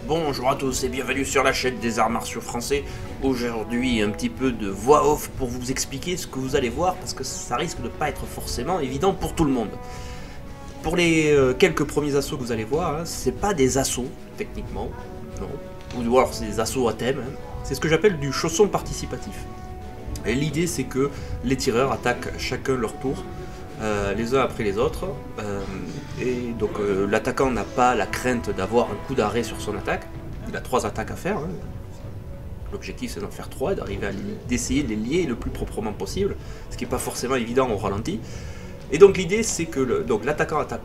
Bonjour à tous et bienvenue sur la chaîne des arts martiaux français. Aujourd'hui un petit peu de voix off pour vous expliquer ce que vous allez voir parce que ça risque de pas être forcément évident pour tout le monde. Pour les quelques premiers assauts que vous allez voir, hein, c'est pas des assauts techniquement, non, ou alors c'est des assauts à thème, hein. C'est ce que j'appelle du chausson participatif. Et l'idée c'est que les tireurs attaquent chacun leur tour. Les uns après les autres, et donc l'attaquant n'a pas la crainte d'avoir un coup d'arrêt sur son attaque. Il a 3 attaques à faire, hein. L'objectif c'est d'en faire 3 et d'arriver d'essayer de les lier le plus proprement possible, ce qui n'est pas forcément évident au ralenti. Et donc l'idée c'est que l'attaquant attaque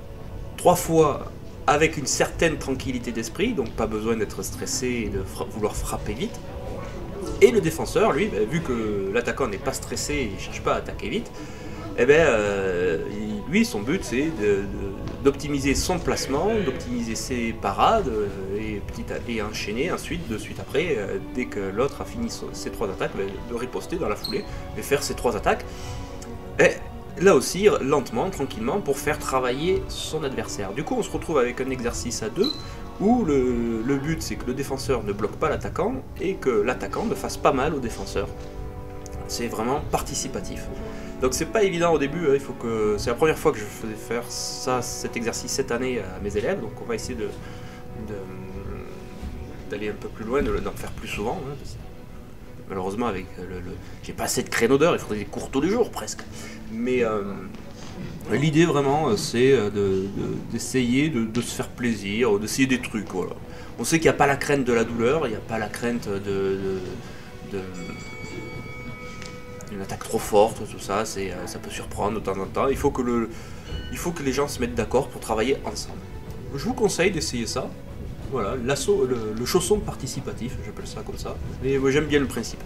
3 fois avec une certaine tranquillité d'esprit, donc pas besoin d'être stressé et de vouloir frapper vite. Et le défenseur, lui, vu que l'attaquant n'est pas stressé et ne cherche pas à attaquer vite, eh bien, lui, son but, c'est d'optimiser son placement, d'optimiser ses parades, et enchaîner ensuite, de suite après, dès que l'autre a fini ses 3 attaques, de riposter dans la foulée, et faire ses 3 attaques. Et là aussi, lentement, tranquillement, pour faire travailler son adversaire. Du coup, on se retrouve avec un exercice à 2, où le but, c'est que le défenseur ne bloque pas l'attaquant, et que l'attaquant ne fasse pas mal au défenseur. C'est vraiment participatif. Donc c'est pas évident au début, hein, c'est la première fois que je faisais faire cet exercice cette année à mes élèves, donc on va essayer d'aller un peu plus loin, d'en faire plus souvent. Hein, malheureusement avec j'ai pas assez de créneaux d'heure, il faudrait des cours tous les jours presque. Mais l'idée vraiment c'est d'essayer de se faire plaisir, d'essayer des trucs. Voilà. On sait qu'il n'y a pas la crainte de la douleur, il n'y a pas la crainte une attaque trop forte, tout ça, ça peut surprendre de temps en temps. Il faut que les gens se mettent d'accord pour travailler ensemble. Je vous conseille d'essayer ça. Voilà, l'assaut, le chausson participatif, j'appelle ça comme ça. Mais moi j'aime bien le principe.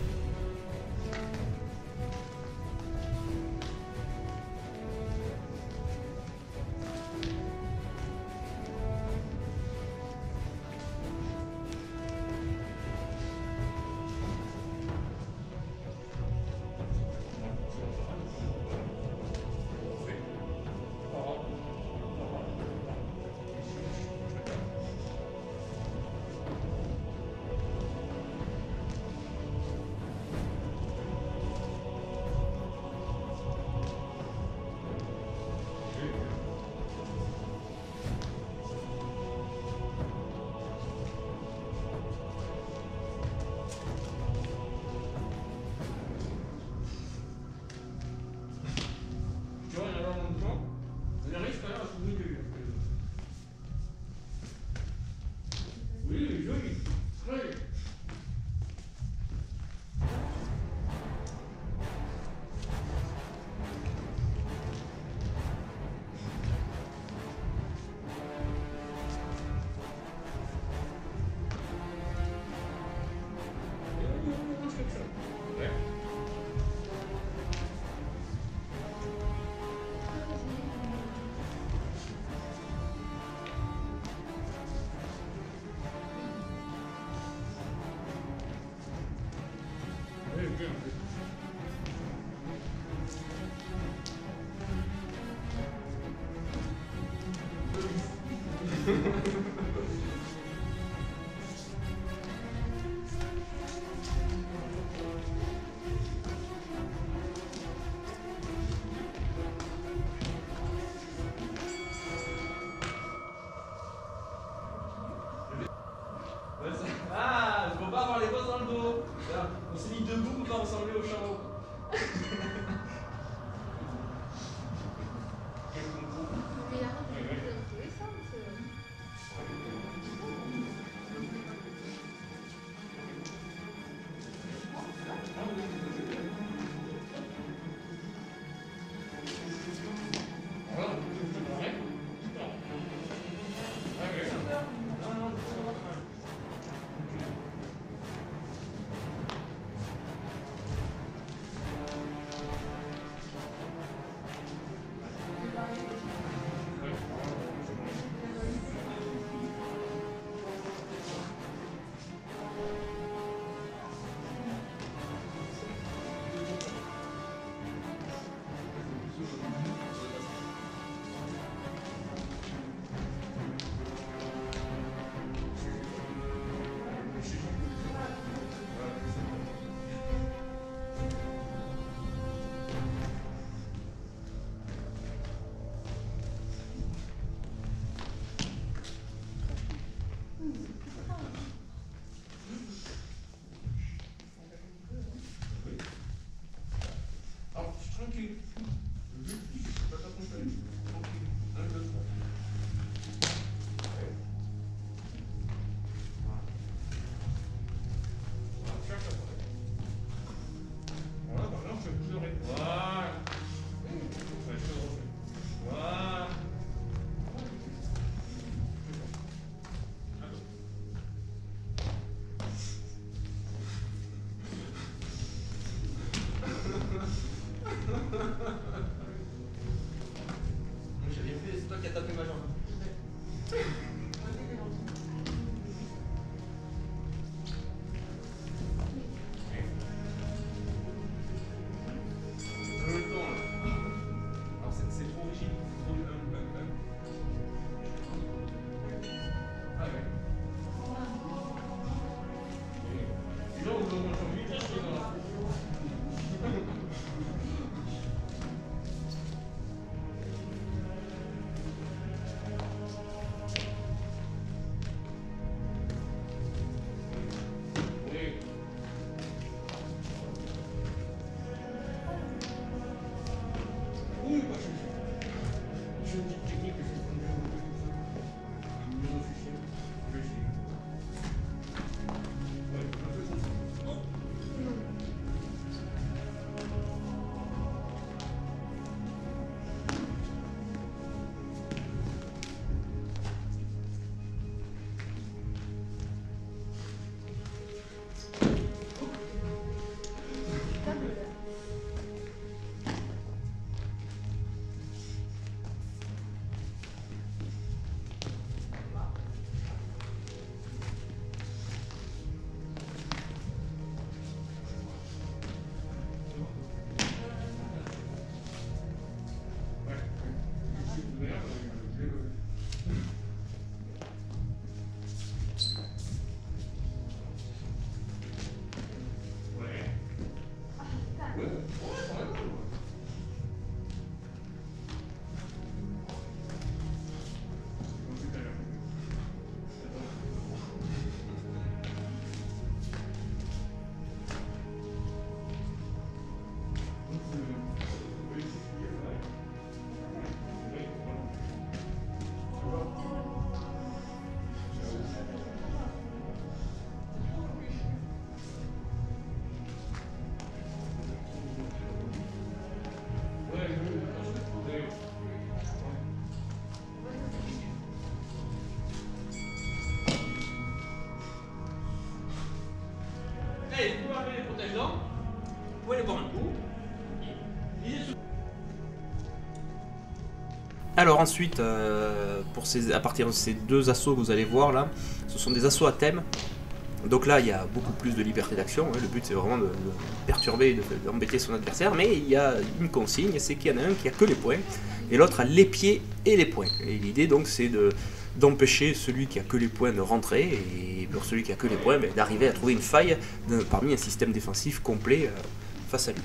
Alors ensuite, à partir de ces deux assauts que vous allez voir là, ce sont des assauts à thème. Donc là, il y a beaucoup plus de liberté d'action. Le but, c'est vraiment de perturber, d'embêter son adversaire. Mais il y a une consigne, c'est qu'il y en a un qui a que les poings, et l'autre a les pieds et les poings. Et l'idée, donc, c'est d'empêcher celui qui a que les poings de rentrer, et pour celui qui a que les poings, d'arriver à trouver une faille parmi un système défensif complet face à lui.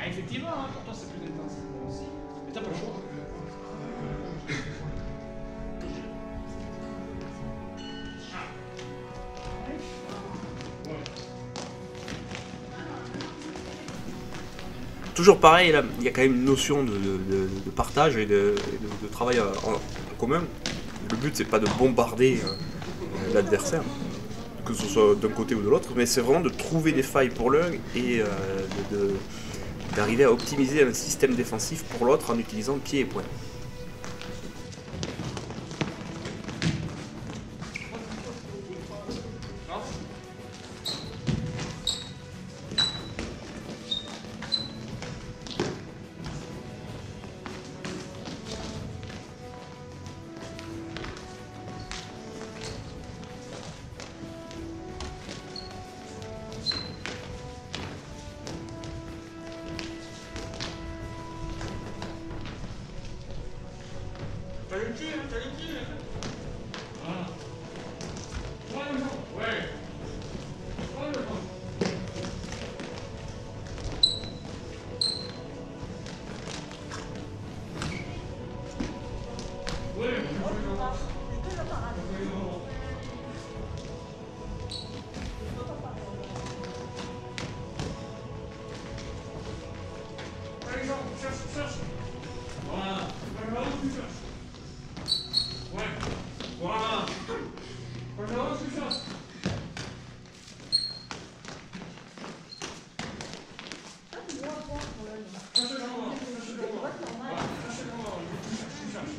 Effectivement, hein, pour toi c'est plus intense. Mais t'as pas le choix. Toujours pareil, là, il y a quand même une notion de partage et de travail en commun. Le but, c'est pas de bombarder l'adversaire, que ce soit d'un côté ou de l'autre, mais c'est vraiment de trouver des failles pour l'un et d'arriver à optimiser un système défensif pour l'autre en utilisant pieds et poings. les pieds, hein, t'as les pieds. Voilà. Prends le vent, ouais. Prends le vent. Ouais, par exemple, cherche. Voilà. Par là où tu cherches. Ouais. Voilà. Par là où tu cherches. Cherchez le moment. Voilà. Cherchez le moment. Tu cherches.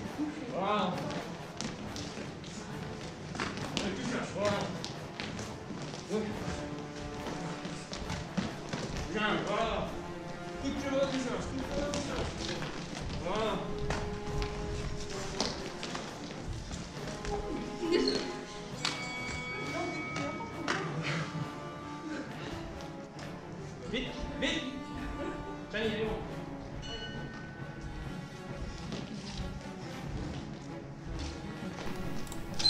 Voilà. Et tu cherches. Voilà. Ouais. Bien, voilà. Tout que tu veux, tu cherches. Voilà. Vite, vite. Ça y est, bon.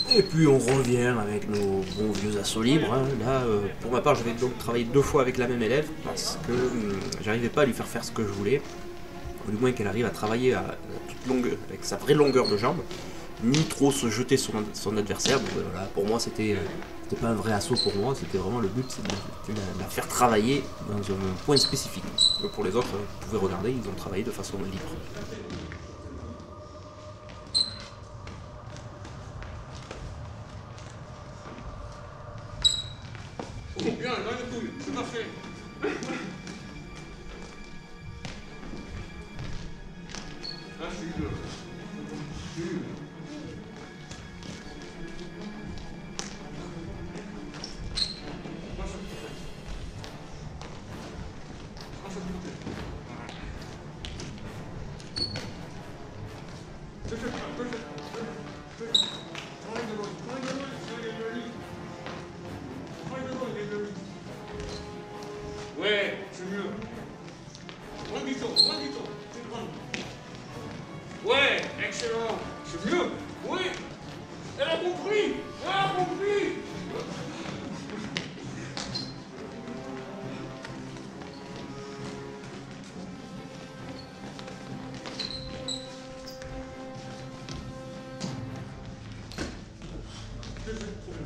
Et puis on revient avec nos bons vieux assauts libres. Hein. Là, pour ma part, je vais donc travailler 2 fois avec la même élève parce que j'arrivais pas à lui faire ce que je voulais. Ou du moins qu'elle arrive à travailler à toute longueur, avec sa vraie longueur de jambe, ni trop se jeter son adversaire. Donc voilà, pour moi, c'était pas un vrai assaut pour moi, c'était vraiment le but, c'était de la faire travailler dans un point spécifique. Donc pour les autres, vous pouvez regarder, ils ont travaillé de façon libre. Oh, bien, dans les couilles, c'est parfait. Là, je suis dur. Ouais, c'est mieux. Prends du temps, c'est grand. Ouais, excellent. C'est mieux. Oui. Elle a compris. Elle a compris.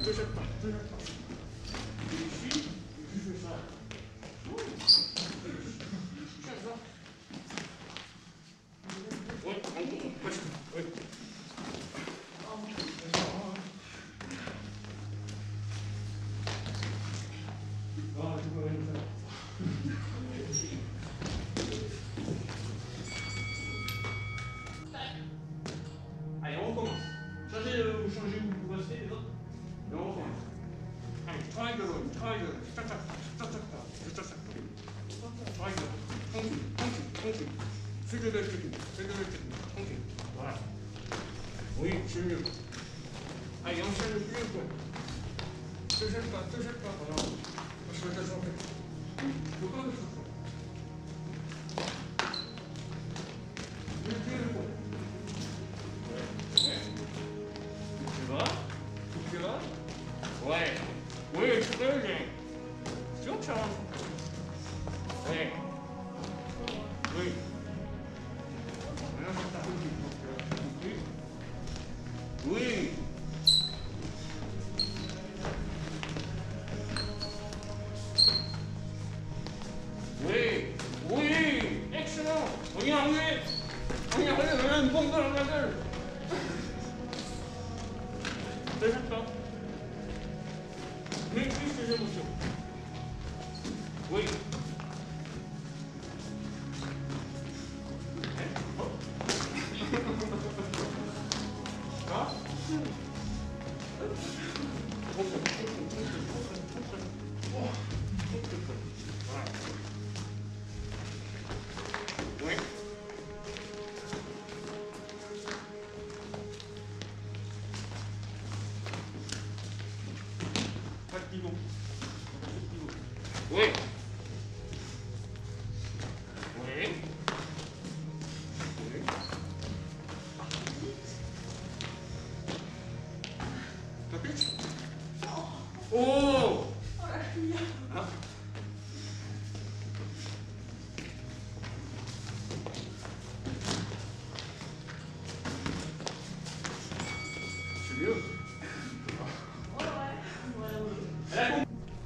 Te jette pas. Et ici, je fais ça. Ouais, en gros, presque. Ouais. Allez, on recommence. Changez où vous restez les autres. Et on recommence. Allez, travail de l'homme, travail de l'homme. Tac, tac, tac, tac, tac, tac, tac. Travail de l'homme. Tranquille. Fais de la technique, tranquille. Voilà. Oui, c'est mieux. Allez, enchaîne le plus vite, quoi. Te jette pas, voilà. Parce que t'as changé. Faut pas le changer. Le pied, le point. Ouais. Tu vas? Ouais. Oui, très bien. C'est autre chose. Ouais. Oui. Maintenant, c'est ta petite. Oui. Oui. Excellent. On y arrive, on a une bombe dans la gueule. Ne jette pas. Maîtrise tes émotions. Oui. Oui. Pas de pivot. Oui. Oui. Oh. Hein? C'est mieux.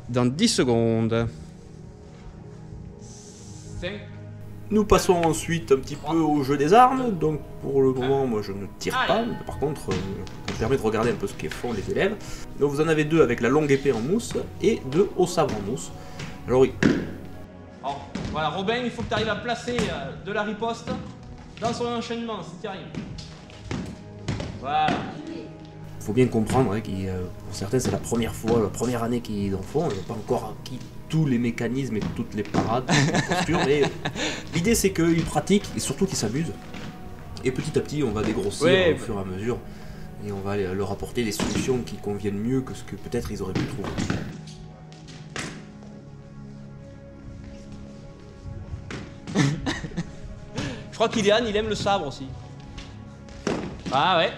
Dans 10 secondes. 5. Nous passons ensuite un petit peu au jeu des armes. Donc pour le moment, moi je ne tire pas. Mais par contre, ça me permet de regarder un peu ce qu'ils font les élèves. Donc vous en avez 2 avec la longue épée en mousse et 2 au sabre en mousse. Alors oui. Alors, voilà, Robin, il faut que tu arrives à placer de la riposte dans son enchaînement, si tu arrives. Voilà. Il faut bien comprendre hein, pour certains c'est la première année qu'ils en font, ils n'ont pas encore acquis tous les mécanismes et toutes les parades, les postures, mais l'idée c'est qu'ils pratiquent et surtout qu'ils s'amusent. Et petit à petit on va dégrossir au fur et à mesure et on va leur apporter des solutions qui conviennent mieux que ce que peut-être ils auraient pu trouver. Je crois qu'Iléane, il aime le sabre aussi. Ah ouais.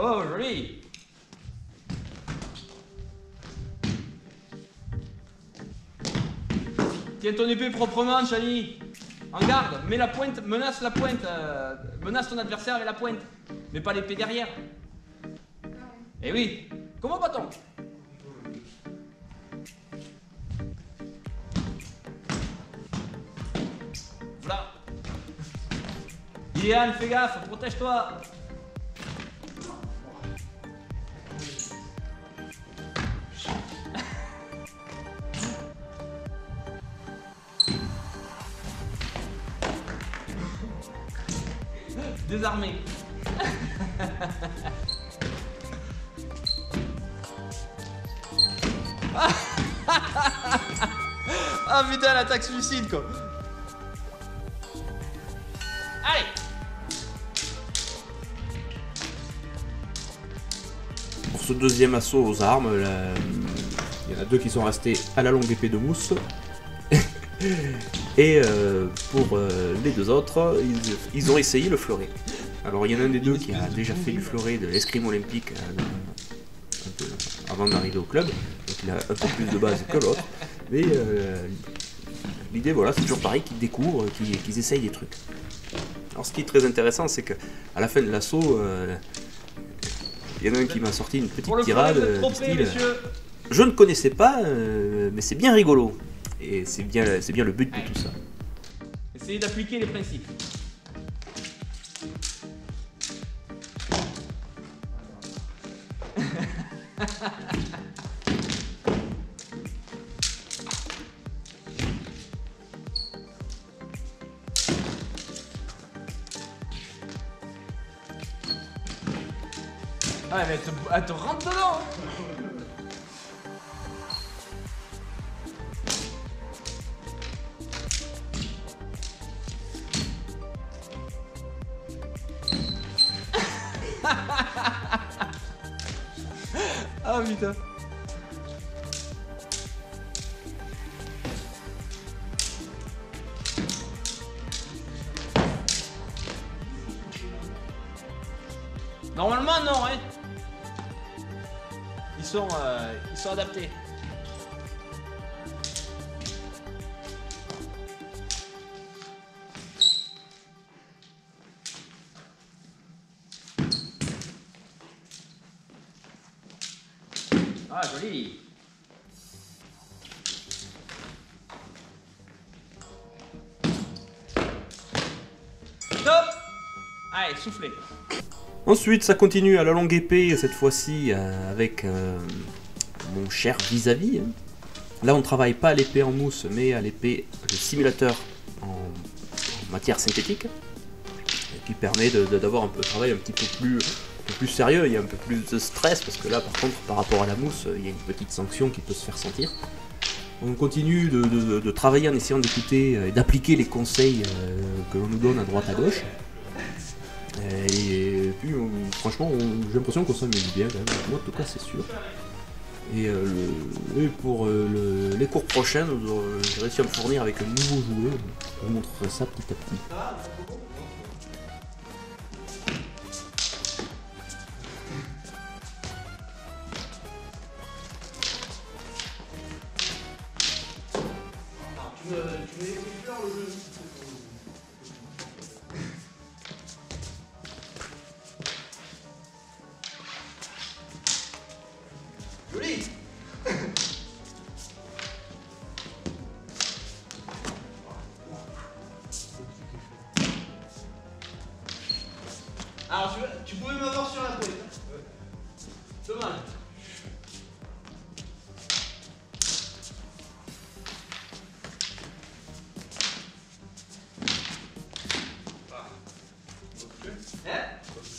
Oh, joli! Tiens ton épée proprement, Chani. En garde, mets la pointe, menace la pointe, menace ton adversaire avec la pointe, mais pas l'épée derrière. Eh oui, comment va-t-on? Voilà. Iléane, fais gaffe, protège-toi. Désarmé. Ah putain, l'attaque suicide quoi. Allez. Pour ce deuxième assaut aux armes, il y en a 2 qui sont restés à la longue épée de mousse. Et pour les 2 autres, ils ont essayé le fleuret. Alors il y en a un des 2 qui a déjà fait du fleuret de l'escrime olympique un peu avant d'arriver au club, donc il a un peu plus de base que l'autre. Mais l'idée voilà, c'est toujours pareil, qu'ils découvrent, qu'ils essayent des trucs. Alors ce qui est très intéressant, c'est qu'à la fin de l'assaut, il y en a un qui m'a sorti une petite tirade du style je ne connaissais pas, mais c'est bien rigolo. Et c'est bien le but de tout ça. Essayez d'appliquer les principes. Ah mais elle te rentre dedans hein. Ah putain. Normalement non hein. Ils sont adaptés. Ah, joli. Top. Allez, soufflez. Ensuite, ça continue à la longue épée, cette fois-ci avec mon cher vis-à-vis. Là, on ne travaille pas à l'épée en mousse, mais à l'épée, le simulateur en matière synthétique, qui permet d'avoir un travail un petit peu plus sérieux. Il y a un peu plus de stress, parce que là, par contre, par rapport à la mousse, il y a une petite sanction qui peut se faire sentir. On continue de travailler en essayant d'écouter et d'appliquer les conseils que l'on nous donne à droite à gauche. Et puis franchement j'ai l'impression qu'on s'amuse bien, moi en tout cas c'est sûr. Et pour les cours prochains, j'ai réussi à me fournir avec un nouveau jouet. Je vous montrerai ça petit à petit. Tu veux les fleurs, le jeu? Joli. Alors tu pouvais m'avoir sur la pointe. Dommage.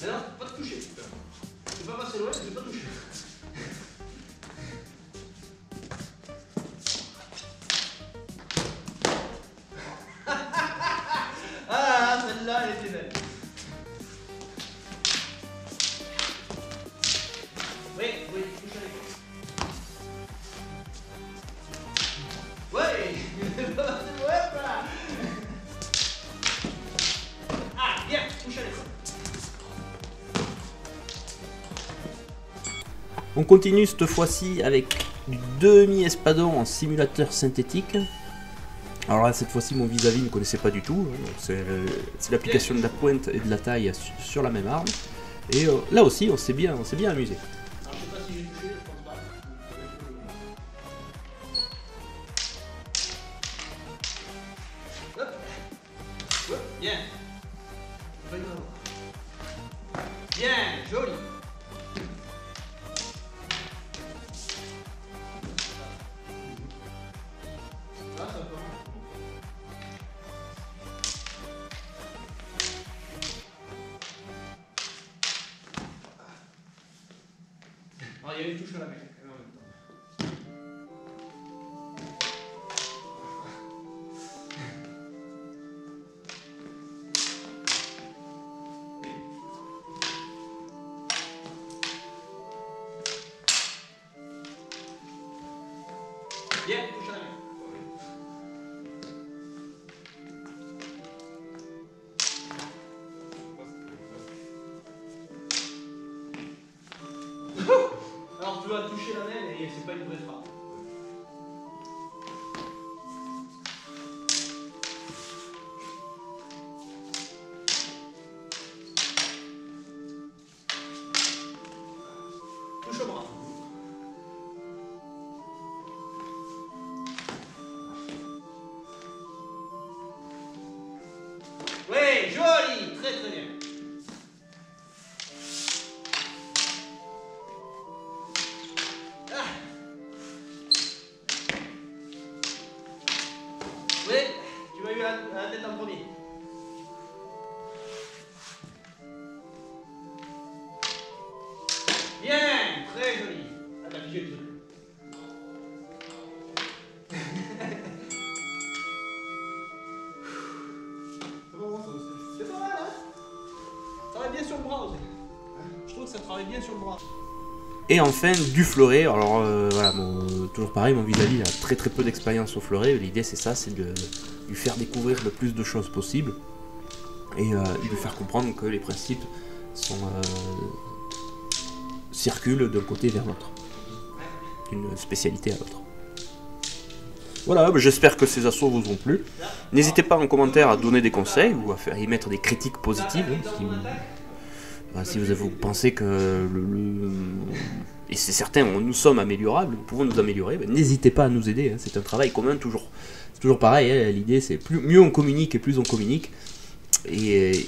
Mais non, pas te toucher. Je vais pas passer loin, je vais pas toucher. Ah, celle-là, elle était belle. Oui, touche avec. Oui, voilà. Ah, bien, touche avec. On continue cette fois-ci avec du demi-espadon en simulateur synthétique. Alors là, cette fois-ci, mon vis-à-vis ne connaissait pas du tout. C'est l'application de la pointe et de la taille sur la même arme. Et là aussi, on s'est bien amusé. Alors, je sais pas si j'ai touché, je pense pas. Hop. Hop. Bien. Bien, joli. Alors, il y a une touche à la main. Bien, touche à la main. Alors tu vas toucher la main et c'est pas une vraie frappe. Touche au bras. Oui, joli, très très bien. Ah. Oui, tu m'as eu la tête en premier. Bien, très joli. Ah, t'as pigé le truc. C'est pas mal, hein? Ça travaille bien sur le bras aussi. Je trouve que ça travaille bien sur le bras. Et enfin, du fleuret. Alors voilà, toujours pareil, mon vis-à-vis a très peu d'expérience au fleuret. L'idée c'est ça, c'est de lui faire découvrir le plus de choses possible. Et de lui faire comprendre que les principes circulent d'un côté vers l'autre. D'une spécialité à l'autre. Voilà, j'espère que ces assauts vous ont plu. N'hésitez pas en commentaire à donner des conseils ou à émettre des critiques positives. Si vous pensez que et c'est certain, nous sommes améliorables, nous pouvons nous améliorer, n'hésitez pas à nous aider. C'est un travail commun, c'est toujours pareil. L'idée c'est mieux on communique et plus on communique. Et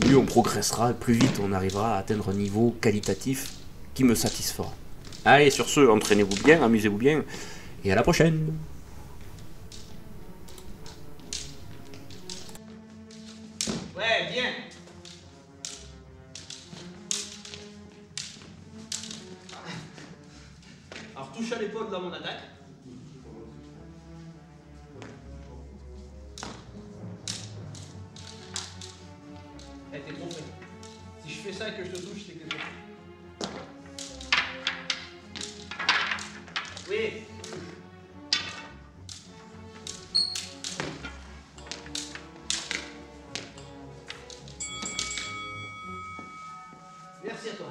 mieux on progressera, plus vite on arrivera à atteindre un niveau qualitatif qui me satisfera. Allez, sur ce, entraînez-vous bien, amusez-vous bien, et à la prochaine. Ouais, bien. Alors touche à l'épaule dans mon attaque. ça et que je te touche, c'est quelque chose. Oui. Merci à toi.